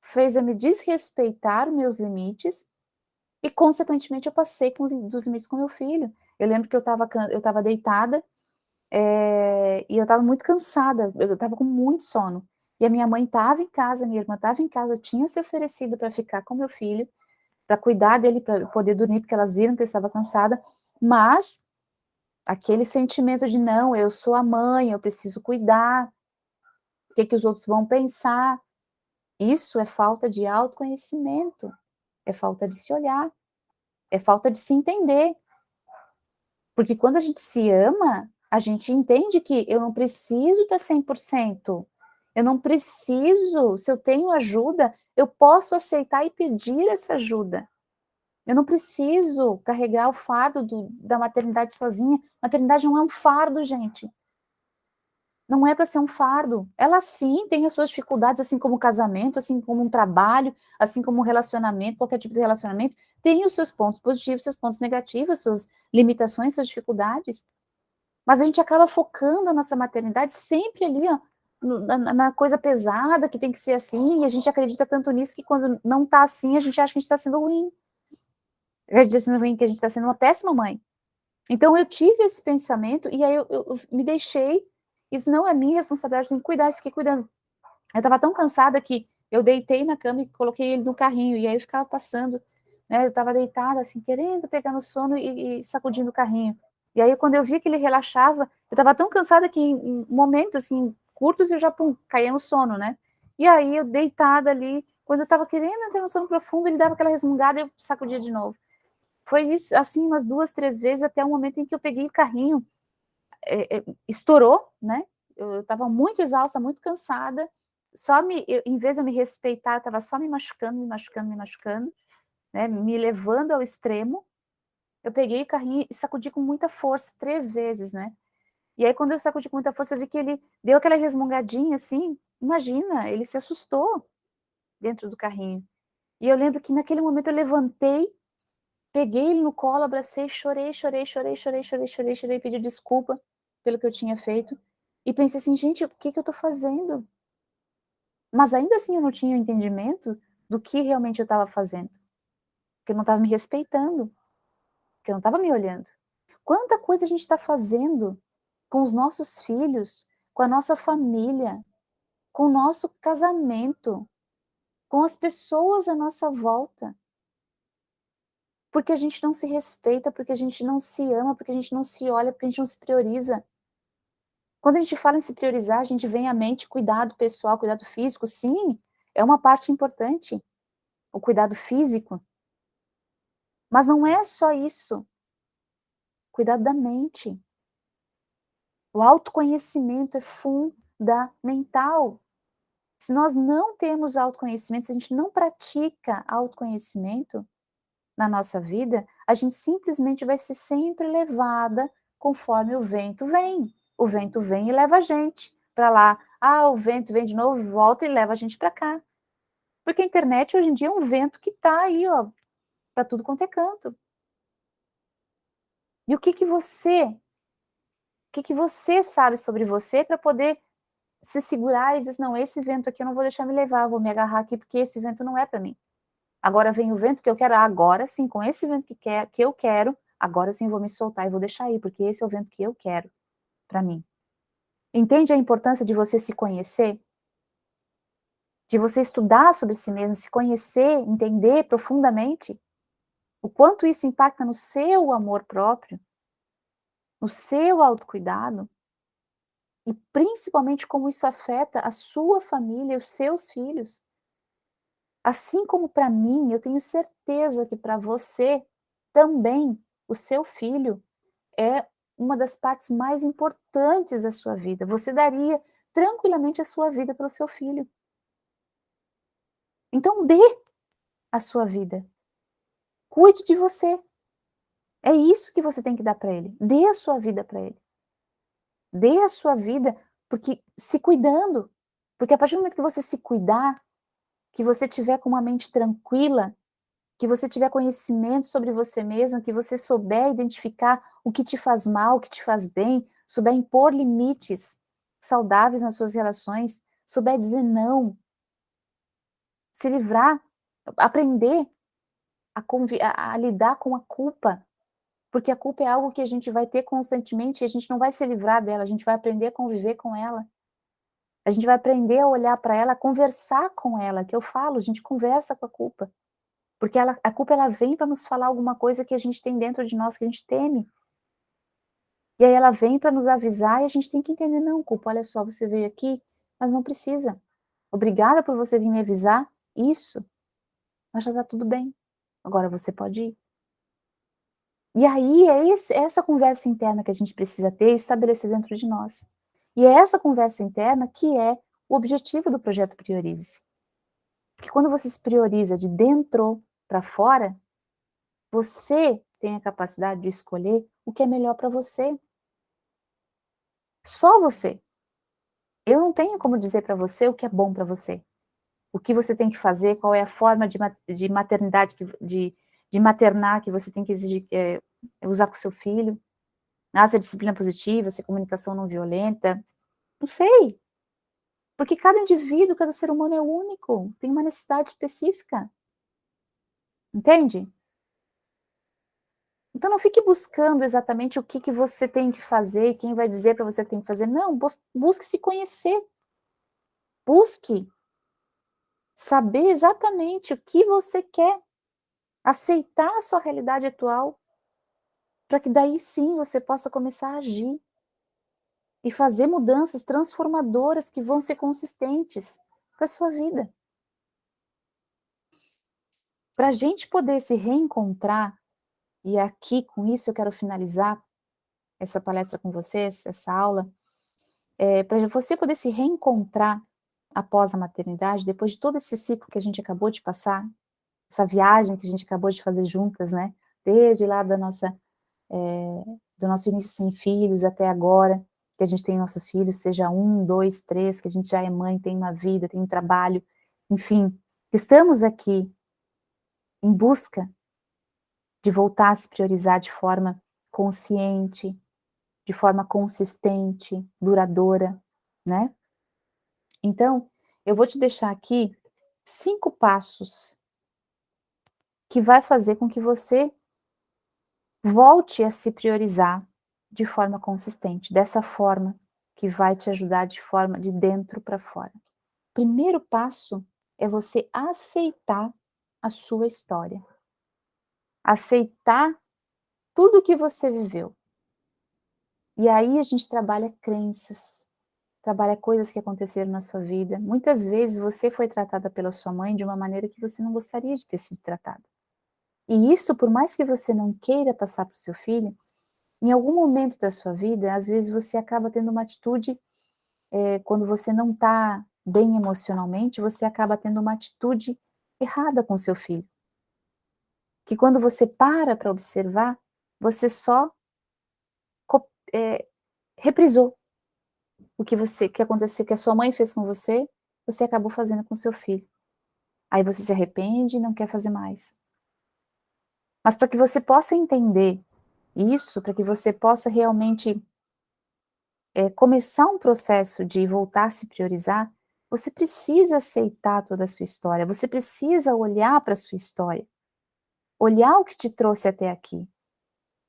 fez eu me desrespeitar os meus limites e, consequentemente, eu passei dos limites com meu filho. Eu lembro que eu estava deitada, e eu estava muito cansada, eu estava com muito sono. E a minha mãe estava em casa, minha irmã estava em casa, tinha se oferecido para ficar com meu filho, para cuidar dele, para poder dormir, porque elas viram que eu estava cansada, mas aquele sentimento de: "Não, eu sou a mãe, eu preciso cuidar, o que que os outros vão pensar?", isso é falta de autoconhecimento, é falta de se olhar, é falta de se entender. Porque quando a gente se ama, a gente entende que eu não preciso estar 100%, eu não preciso, se eu tenho ajuda, eu posso aceitar e pedir essa ajuda. Eu não preciso carregar o fardo da maternidade sozinha. Maternidade não é um fardo, gente. Não é para ser um fardo. Ela sim tem as suas dificuldades, assim como o casamento, assim como um trabalho, assim como um relacionamento, qualquer tipo de relacionamento, tem os seus pontos positivos, seus pontos negativos, suas limitações, suas dificuldades. Mas a gente acaba focando a nossa maternidade sempre ali, ó, na coisa pesada, que tem que ser assim, e a gente acredita tanto nisso que quando não tá assim, a gente acha que a gente tá sendo ruim. A gente tá sendo ruim, que a gente tá sendo uma péssima mãe. Então eu tive esse pensamento, e aí eu me deixei, isso não é minha responsabilidade, eu tenho que cuidar, e fiquei cuidando. Eu estava tão cansada que eu deitei na cama e coloquei ele no carrinho, e aí eu ficava passando, né, eu estava deitada, assim, querendo pegar no sono e sacudindo o carrinho. E aí quando eu via que ele relaxava, eu estava tão cansada que em momentos, assim, curtos eu já, pum, caía no sono, né. E aí eu deitada ali, quando eu estava querendo entrar no sono profundo, ele dava aquela resmungada e eu sacudia de novo. Foi isso, assim, umas 2, 3 vezes, até o momento em que eu peguei o carrinho, estourou, né, eu estava muito exausta, muito cansada, em vez de eu me respeitar, eu estava só me machucando, me machucando, me machucando, né, me levando ao extremo, eu peguei o carrinho e sacudi com muita força, 3 vezes, né. E aí quando eu sacudi com muita força, eu vi que ele deu aquela resmungadinha, assim, imagina, ele se assustou dentro do carrinho. E eu lembro que naquele momento eu levantei, peguei ele no colo, abracei, chorei, chorei, chorei, chorei, chorei, chorei, chorei, pedi desculpa pelo que eu tinha feito, e pensei assim: "Gente, o que que eu tô fazendo?". Mas ainda assim eu não tinha o entendimento do que realmente eu estava fazendo, porque eu não estava me respeitando, porque eu não estava me olhando. Quanta coisa a gente está fazendo com os nossos filhos, com a nossa família, com o nosso casamento, com as pessoas à nossa volta, porque a gente não se respeita, porque a gente não se ama, porque a gente não se olha, porque a gente não se prioriza. Quando a gente fala em se priorizar, a gente vem à mente cuidado pessoal, cuidado físico, sim, é uma parte importante, o cuidado físico, mas não é só isso, cuidado da mente. O autoconhecimento é fundamental. Se nós não temos autoconhecimento, se a gente não pratica autoconhecimento na nossa vida, a gente simplesmente vai ser sempre levada conforme o vento vem. O vento vem e leva a gente para lá. Ah, o vento vem de novo, volta e leva a gente para cá. Porque a internet hoje em dia é um vento que está aí, ó, para tudo quanto é canto. E o que que você sabe sobre você para poder se segurar e dizer: "Não, esse vento aqui eu não vou deixar me levar, eu vou me agarrar aqui, porque esse vento não é para mim. Agora vem o vento que eu quero, agora sim, com esse vento que eu quero, agora sim vou me soltar e vou deixar ir, porque esse é o vento que eu quero para mim". Entende a importância de você se conhecer? De você estudar sobre si mesmo, se conhecer, entender profundamente? O quanto isso impacta no seu amor próprio, no seu autocuidado, e principalmente como isso afeta a sua família e os seus filhos. Assim como para mim, eu tenho certeza que para você também o seu filho é uma das partes mais importantes da sua vida. Você daria tranquilamente a sua vida pelo seu filho. Então dê a sua vida. Cuide de você. É isso que você tem que dar para ele. Dê a sua vida para ele. Dê a sua vida, porque se cuidando, porque a partir do momento que você se cuidar, que você tiver com uma mente tranquila, que você tiver conhecimento sobre você mesmo, que você souber identificar o que te faz mal, o que te faz bem, souber impor limites saudáveis nas suas relações, souber dizer não, se livrar, aprender a lidar com a culpa, porque a culpa é algo que a gente vai ter constantemente e a gente não vai se livrar dela, a gente vai aprender a conviver com ela. A gente vai aprender a olhar para ela, a conversar com ela, que eu falo, a gente conversa com a culpa. Porque a culpa ela vem para nos falar alguma coisa que a gente tem dentro de nós que a gente teme. E aí ela vem para nos avisar e a gente tem que entender, não, culpa, olha só, você veio aqui, mas não precisa. Obrigada por você vir me avisar isso, mas já está tudo bem. Agora você pode ir. E aí é essa conversa interna que a gente precisa ter e estabelecer dentro de nós. E é essa conversa interna que é o objetivo do projeto Priorize-se. Porque quando você se prioriza de dentro para fora, você tem a capacidade de escolher o que é melhor para você. Só você. Eu não tenho como dizer para você o que é bom para você. O que você tem que fazer, qual é a forma de maternidade, de maternar que você tem que exigir, usar com seu filho. Se é disciplina positiva, se é comunicação não violenta. Não sei. Porque cada indivíduo, cada ser humano é único, tem uma necessidade específica. Entende? Então não fique buscando exatamente o que você tem que fazer, quem vai dizer para você o que tem que fazer. Não, busque se conhecer. Busque saber exatamente o que você quer, aceitar a sua realidade atual, para que daí sim você possa começar a agir e fazer mudanças transformadoras que vão ser consistentes com a sua vida. Para a gente poder se reencontrar, e aqui com isso eu quero finalizar essa palestra com vocês, essa aula, para você poder se reencontrar após a maternidade, depois de todo esse ciclo que a gente acabou de passar, essa viagem que a gente acabou de fazer juntas, né? Desde lá do nosso início sem filhos até agora, que a gente tem nossos filhos, seja 1, 2, 3, que a gente já é mãe, tem uma vida, tem um trabalho, enfim, estamos aqui em busca de voltar a se priorizar de forma consciente, de forma consistente, duradoura, né? Então, eu vou te deixar aqui 5 passos que vai fazer com que você volte a se priorizar de forma consistente, dessa forma que vai te ajudar de forma de dentro para fora. Primeiro passo é você aceitar a sua história. Aceitar tudo o que você viveu. E aí a gente trabalha crenças, trabalha coisas que aconteceram na sua vida. Muitas vezes você foi tratada pela sua mãe de uma maneira que você não gostaria de ter sido tratada. E isso, por mais que você não queira passar para o seu filho, em algum momento da sua vida, às vezes você acaba tendo uma atitude, quando você não está bem emocionalmente, você acaba tendo uma atitude errada com seu filho. Que quando você para observar, você só reprisou que aconteceu, que a sua mãe fez com você acabou fazendo com seu filho. Aí você se arrepende e não quer fazer mais. Mas para que você possa entender isso, para que você possa realmente começar um processo de voltar a se priorizar, você precisa aceitar toda a sua história, você precisa olhar para a sua história, olhar o que te trouxe até aqui.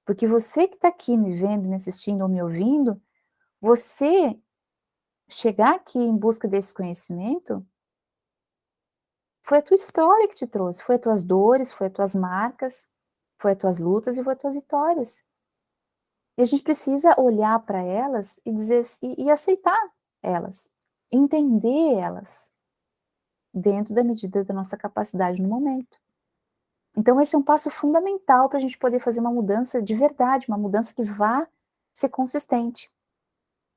Porque você que está aqui me vendo, me assistindo ou me ouvindo, você chegar aqui em busca desse conhecimento, foi a tua história que te trouxe, foi as tuas dores, foi as tuas marcas, foi as tuas lutas e foi as tuas vitórias. E a gente precisa olhar para elas e dizer e aceitar elas, entender elas, dentro da medida da nossa capacidade no momento. Então esse é um passo fundamental para a gente poder fazer uma mudança de verdade, uma mudança que vá ser consistente.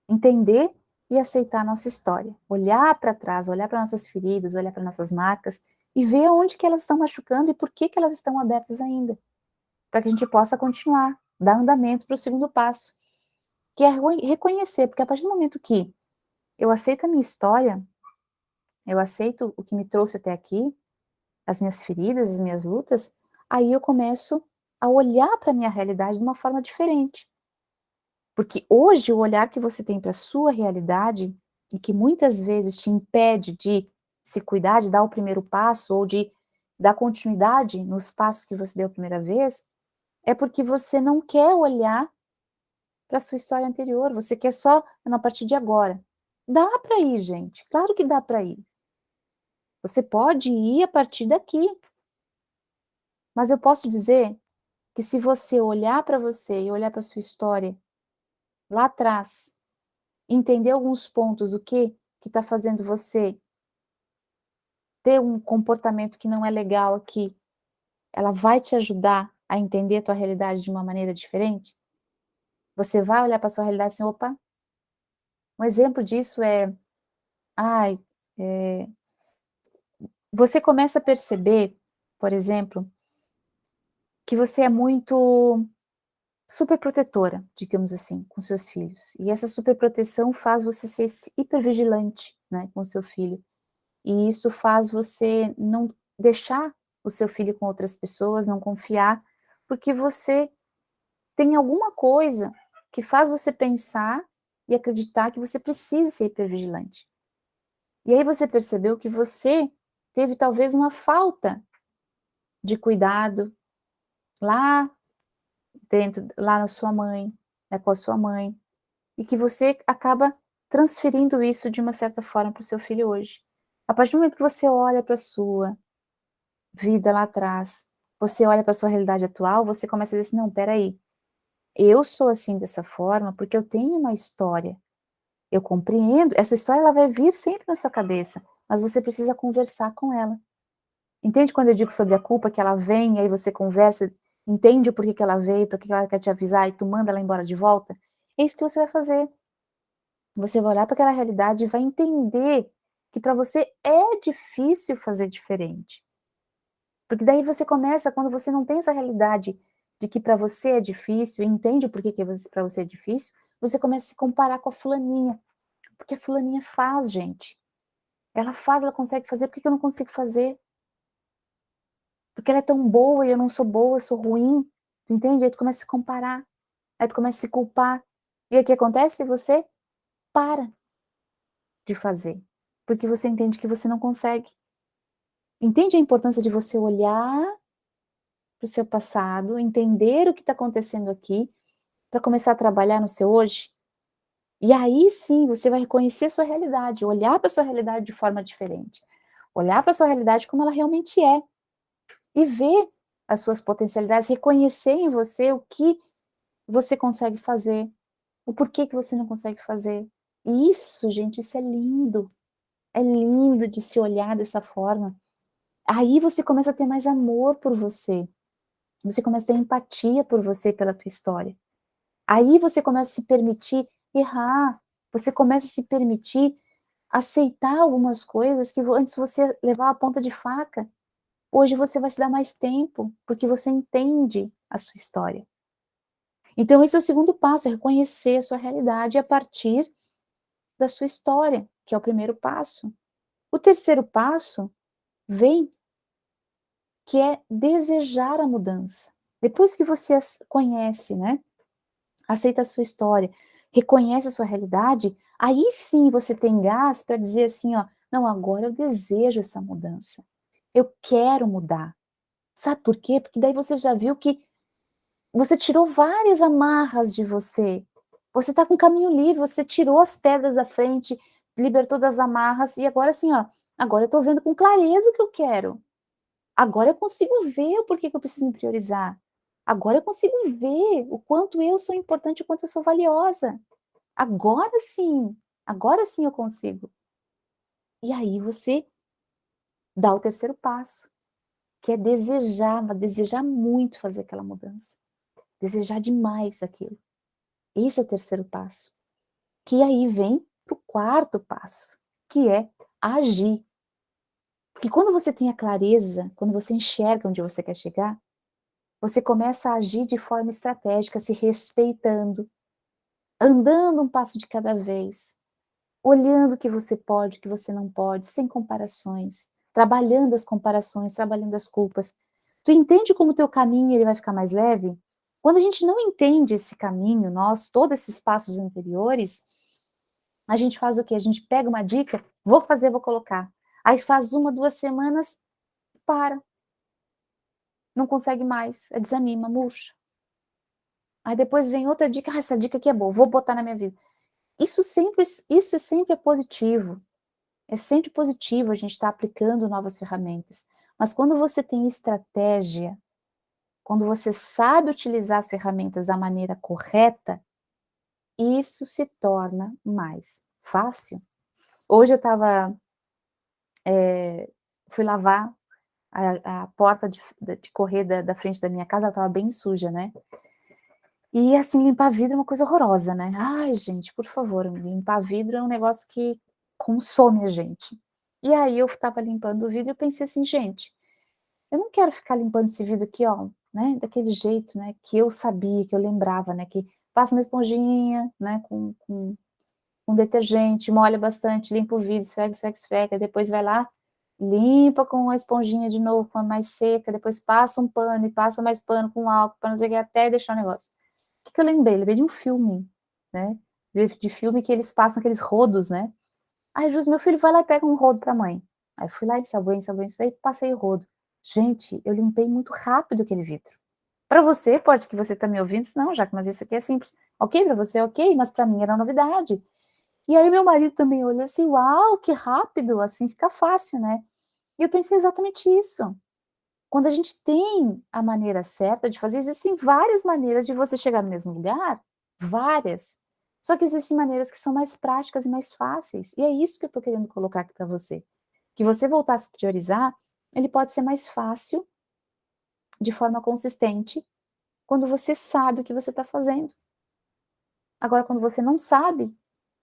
Entender e aceitar a nossa história, olhar para trás, olhar para nossas feridas, olhar para nossas marcas e ver onde que elas estão machucando e por que que elas estão abertas ainda, para que a gente possa continuar, dar andamento para o segundo passo, que é reconhecer, porque a partir do momento que eu aceito a minha história, eu aceito o que me trouxe até aqui, as minhas feridas, as minhas lutas, aí eu começo a olhar para a minha realidade de uma forma diferente. Porque hoje o olhar que você tem para a sua realidade, e que muitas vezes te impede de se cuidar, de dar o primeiro passo, ou de dar continuidade nos passos que você deu a primeira vez, é porque você não quer olhar para a sua história anterior, você quer só a partir de agora. Dá para ir, gente, claro que dá para ir. Você pode ir a partir daqui. Mas eu posso dizer que se você olhar para você e olhar para sua história lá atrás, entender alguns pontos do que está fazendo você ter um comportamento que não é legal aqui, ela vai te ajudar a entender a tua realidade de uma maneira diferente? Você vai olhar para sua realidade assim: "Opa", um exemplo disso é, ai, eh, você começa a perceber, por exemplo, que você é muito super protetora, digamos assim, com seus filhos. E essa superproteção faz você ser hipervigilante, né, com seu filho. E isso faz você não deixar o seu filho com outras pessoas, não confiar, porque você tem alguma coisa que faz você pensar e acreditar que você precisa ser hipervigilante. E aí você percebeu que você teve talvez uma falta de cuidado lá dentro, lá na sua mãe, né, com a sua mãe, e que você acaba transferindo isso de uma certa forma para o seu filho hoje. A partir do momento que você olha para a sua vida lá atrás, você olha para a sua realidade atual, você começa a dizer assim: "Não, espera aí, eu sou assim dessa forma porque eu tenho uma história, eu compreendo, essa história ela vai vir sempre na sua cabeça, mas você precisa conversar com ela". Entende quando eu digo sobre a culpa, que ela vem, e aí você conversa, entende o porquê que ela veio, por que ela quer te avisar e tu manda ela embora de volta? É isso que você vai fazer. Você vai olhar para aquela realidade e vai entender que para você é difícil fazer diferente. Porque daí você começa, quando você não tem essa realidade de que para você é difícil, e entende o porquê que para você é difícil, você começa a se comparar com a fulaninha. Porque a fulaninha faz, gente. Ela faz, ela consegue fazer, por que que eu não consigo fazer? Porque ela é tão boa e eu não sou boa, eu sou ruim. Tu entende? Aí tu começa a se comparar, aí tu começa a se culpar. E aí o que acontece? Você para de fazer, porque você entende que você não consegue. Entende a importância de você olhar para o seu passado, entender o que está acontecendo aqui, para começar a trabalhar no seu hoje? E aí sim você vai reconhecer sua realidade, olhar para sua realidade de forma diferente, olhar para sua realidade como ela realmente é, e ver as suas potencialidades, reconhecer em você o que você consegue fazer, o porquê que você não consegue fazer. E isso, gente, isso é lindo de se olhar dessa forma. Aí você começa a ter mais amor por você começa a ter empatia por você, pela tua história. Aí você começa a se permitir errar, você começa a se permitir aceitar algumas coisas que antes você levava a ponta de faca, hoje você vai se dar mais tempo, porque você entende a sua história. Então esse é o segundo passo, é reconhecer a sua realidade a partir da sua história, que é o primeiro passo. O terceiro passo vem, que é desejar a mudança. Depois que você conhece, né, aceita a sua história, reconhece a sua realidade, aí sim você tem gás para dizer assim, ó: "Não, agora eu desejo essa mudança. Eu quero mudar". Sabe por quê? Porque daí você já viu que você tirou várias amarras de você. Você está com o caminho livre, você tirou as pedras da frente, libertou das amarras e agora assim, ó, agora eu estou vendo com clareza o que eu quero. Agora eu consigo ver o porquê que eu preciso me priorizar. Agora eu consigo ver o quanto eu sou importante, o quanto eu sou valiosa. Agora sim eu consigo. E aí você dá o terceiro passo, que é desejar, mas desejar muito fazer aquela mudança. Desejar demais aquilo. Esse é o terceiro passo. Que aí vem para o quarto passo, que é agir. Porque quando você tem a clareza, quando você enxerga onde você quer chegar, você começa a agir de forma estratégica, se respeitando, andando um passo de cada vez, olhando o que você pode, o que você não pode, sem comparações, trabalhando as comparações, trabalhando as culpas. Tu entende como o teu caminho ele vai ficar mais leve? Quando a gente não entende esse caminho nosso, todos esses passos anteriores, a gente faz o quê? A gente pega uma dica, vou fazer, vou colocar. Aí faz 1, 2 semanas, para, não consegue mais, desanima, murcha. Aí depois vem outra dica, essa dica aqui é boa, vou botar na minha vida. Isso sempre é positivo. É sempre positivo a gente estar aplicando novas ferramentas. Mas quando você tem estratégia, quando você sabe utilizar as ferramentas da maneira correta, isso se torna mais fácil. Hoje eu estava, fui lavar a porta de correr da frente da minha casa, ela estava bem suja, né. E assim, limpar vidro é uma coisa horrorosa, né. Ai gente, por favor, limpar vidro é um negócio que consome a gente. E aí eu estava limpando o vidro e eu pensei assim: "Gente, eu não quero ficar limpando esse vidro aqui, ó, né, daquele jeito, né, que eu sabia, que eu lembrava, né, que passa uma esponjinha, né, com detergente, molha bastante, limpa o vidro, esfrega, esfrega, esfrega, depois vai lá, limpa com a esponjinha de novo, com a mais seca, depois passa um pano e passa mais pano com álcool para não sei o que, até deixar o negócio". O que que eu lembrei? Lembrei de um filme, né, de filme que eles passam aqueles rodos, né. Aí justo meu filho vai lá e pega um rodo pra mãe. Aí eu fui lá, ensaboei, ensaboei, ensaboei, passei o rodo. Gente, eu limpei muito rápido aquele vidro. Para você, pode que você tá me ouvindo, não, Jaque, mas isso aqui é simples. Ok, para você, ok, mas para mim era novidade. E aí meu marido também olhou assim, uau, que rápido, assim fica fácil, né? E eu pensei exatamente isso. Quando a gente tem a maneira certa de fazer, existem várias maneiras de você chegar no mesmo lugar, várias. Só que existem maneiras que são mais práticas e mais fáceis. E é isso que eu estou querendo colocar aqui para você. Que você voltar a se priorizar, ele pode ser mais fácil, de forma consistente, quando você sabe o que você está fazendo. Agora, quando você não sabe,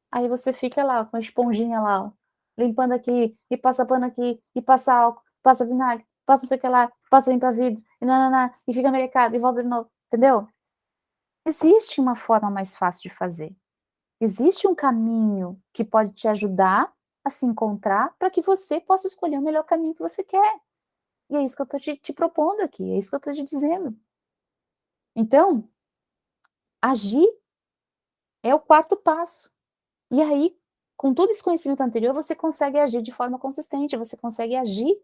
aí você fica lá com a esponjinha lá, ó, limpando aqui, e passa pano aqui, e passa álcool, passa vinagre, passa não sei o que lá, passa limpa vidro, e nã e fica melecado, e volta de novo, entendeu? Existe uma forma mais fácil de fazer. Existe um caminho que pode te ajudar a se encontrar, para que você possa escolher o melhor caminho que você quer. E é isso que eu estou te propondo aqui, é isso que eu estou te dizendo. Então, agir é o quarto passo. E aí, com todo esse conhecimento anterior, você consegue agir de forma consistente, você consegue agir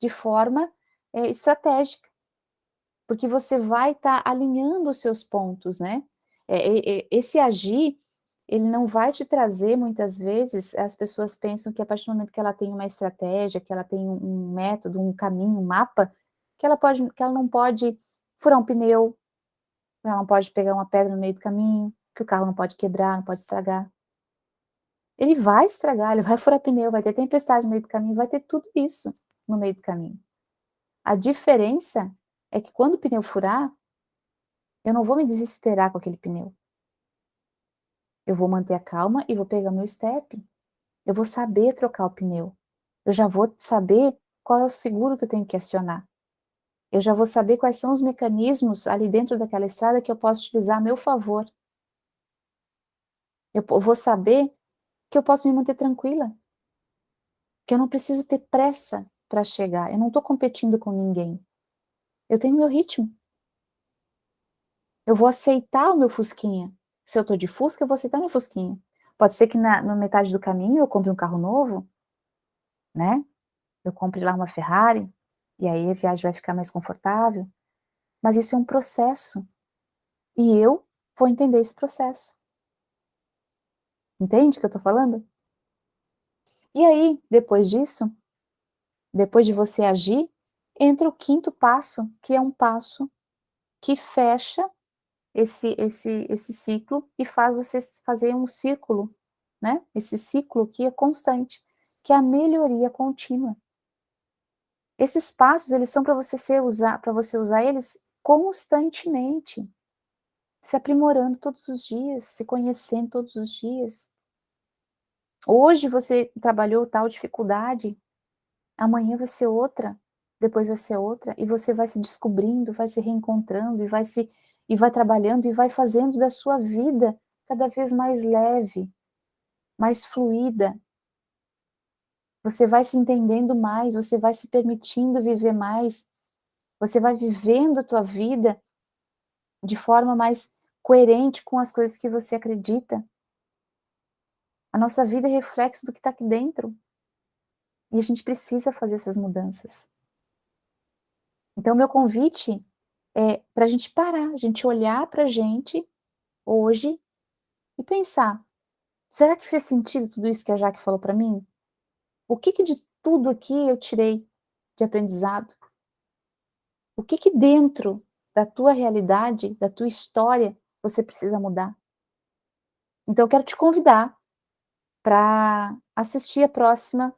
de forma, estratégica, porque você vai estar alinhando os seus pontos, né. Esse agir, ele não vai te trazer muitas vezes, as pessoas pensam que a partir do momento que ela tem uma estratégia, que ela tem um método, um caminho, um mapa, que ela não pode furar um pneu, ela não pode pegar uma pedra no meio do caminho, que o carro não pode quebrar, não pode estragar. Ele vai estragar, ele vai furar pneu, vai ter tempestade no meio do caminho, vai ter tudo isso no meio do caminho. A diferença é que quando o pneu furar, eu não vou me desesperar com aquele pneu. Eu vou manter a calma e vou pegar meu step. Eu vou saber trocar o pneu. Eu já vou saber qual é o seguro que eu tenho que acionar. Eu já vou saber quais são os mecanismos ali dentro daquela estrada que eu posso utilizar a meu favor. Vou saber que eu posso me manter tranquila, que eu não preciso ter pressa para chegar. Eu não estou competindo com ninguém. Eu tenho meu ritmo. Eu vou aceitar o meu fusquinha. Se eu tô de fusca, eu vou aceitar meu fusquinha. Pode ser que na metade do caminho eu compre um carro novo, né, eu compre lá uma Ferrari, e aí a viagem vai ficar mais confortável, mas isso é um processo, e eu vou entender esse processo. Entende o que eu tô falando? E aí, depois disso, depois de você agir, entra o quinto passo, que é um passo que fecha esse ciclo e faz você fazer um círculo, né, esse ciclo que é constante, que é a melhoria contínua. Esses passos, eles são para você usar eles constantemente, se aprimorando todos os dias, se conhecendo todos os dias. Hoje você trabalhou tal dificuldade, amanhã vai ser outra, depois vai ser outra, e você vai se descobrindo, vai se reencontrando e vai trabalhando e vai fazendo da sua vida cada vez mais leve, mais fluida. Você vai se entendendo mais, você vai se permitindo viver mais, você vai vivendo a tua vida de forma mais coerente com as coisas que você acredita. A nossa vida é reflexo do que está aqui dentro, e a gente precisa fazer essas mudanças. Então, meu convite é para a gente parar, a gente olhar para a gente hoje e pensar: será que fez sentido tudo isso que a Jaque falou para mim? O que que de tudo aqui eu tirei de aprendizado? O que que dentro da tua realidade, da tua história, você precisa mudar? Então, eu quero te convidar para assistir a próxima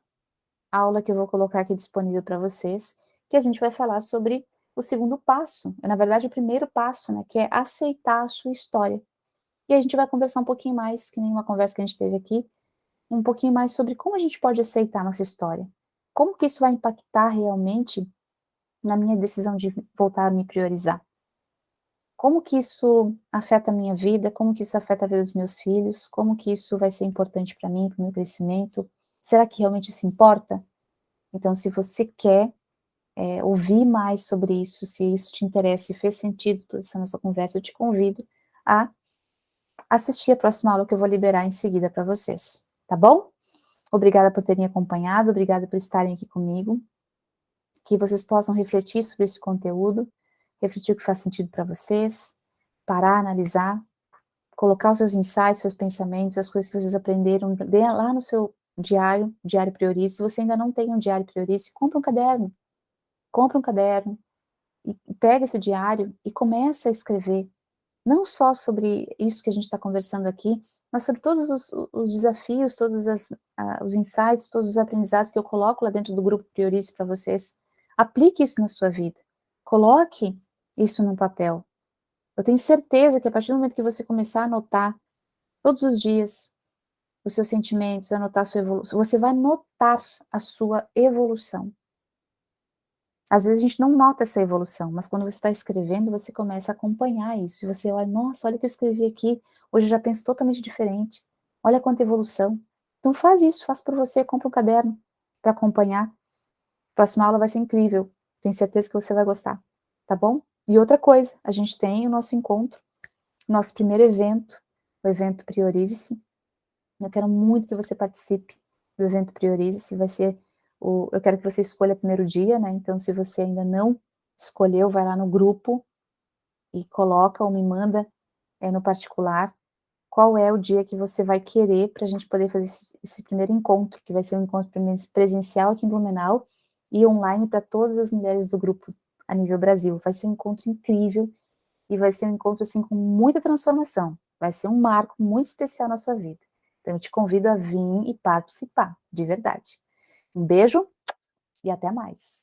aula que eu vou colocar aqui disponível para vocês, que a gente vai falar sobre o segundo passo, na verdade o primeiro passo, né, que é aceitar a sua história. E a gente vai conversar um pouquinho mais, que nem uma conversa que a gente teve aqui, um pouquinho mais sobre como a gente pode aceitar a nossa história. Como que isso vai impactar realmente na minha decisão de voltar a me priorizar. Como que isso afeta a minha vida, como que isso afeta a vida dos meus filhos, como que isso vai ser importante para mim, para o meu crescimento, será que realmente isso importa? Então se você quer ouvir mais sobre isso, se isso te interessa e fez sentido toda essa nossa conversa, eu te convido a assistir a próxima aula que eu vou liberar em seguida para vocês, tá bom? Obrigada por terem acompanhado, obrigada por estarem aqui comigo, que vocês possam refletir sobre esse conteúdo, refletir o que faz sentido para vocês, parar, analisar, colocar os seus insights, seus pensamentos, as coisas que vocês aprenderam, dê lá no seu diário, Diário Priorize. Se você ainda não tem um Diário Priorize, compra um caderno, e pega esse diário e começa a escrever, não só sobre isso que a gente está conversando aqui, mas sobre todos os desafios, todos os insights, todos os aprendizados que eu coloco lá dentro do grupo Priorize para vocês. Aplique isso na sua vida. Coloque isso no papel. Eu tenho certeza que a partir do momento que você começar a anotar todos os dias os seus sentimentos, anotar a sua evolução, você vai notar a sua evolução. Às vezes a gente não nota essa evolução, mas quando você está escrevendo, você começa a acompanhar isso, e você olha, nossa, olha o que eu escrevi aqui, hoje eu já penso totalmente diferente, olha quanta evolução. Então faz isso, faz por você, compra um caderno para acompanhar. A próxima aula vai ser incrível, tenho certeza que você vai gostar, tá bom? E outra coisa, a gente tem o nosso encontro, nosso primeiro evento, o evento Priorize-se. Eu quero muito que você participe do evento Priorize-se, vai ser eu quero que você escolha primeiro dia, né, então se você ainda não escolheu, vai lá no grupo e coloca ou me manda, no particular, qual é o dia que você vai querer para a gente poder fazer esse primeiro encontro, que vai ser um encontro presencial aqui em Blumenau e online para todas as mulheres do grupo a nível Brasil. Vai ser um encontro incrível e vai ser um encontro, assim, com muita transformação. Vai ser um marco muito especial na sua vida. Então eu te convido a vir e participar, de verdade. Um beijo e até mais.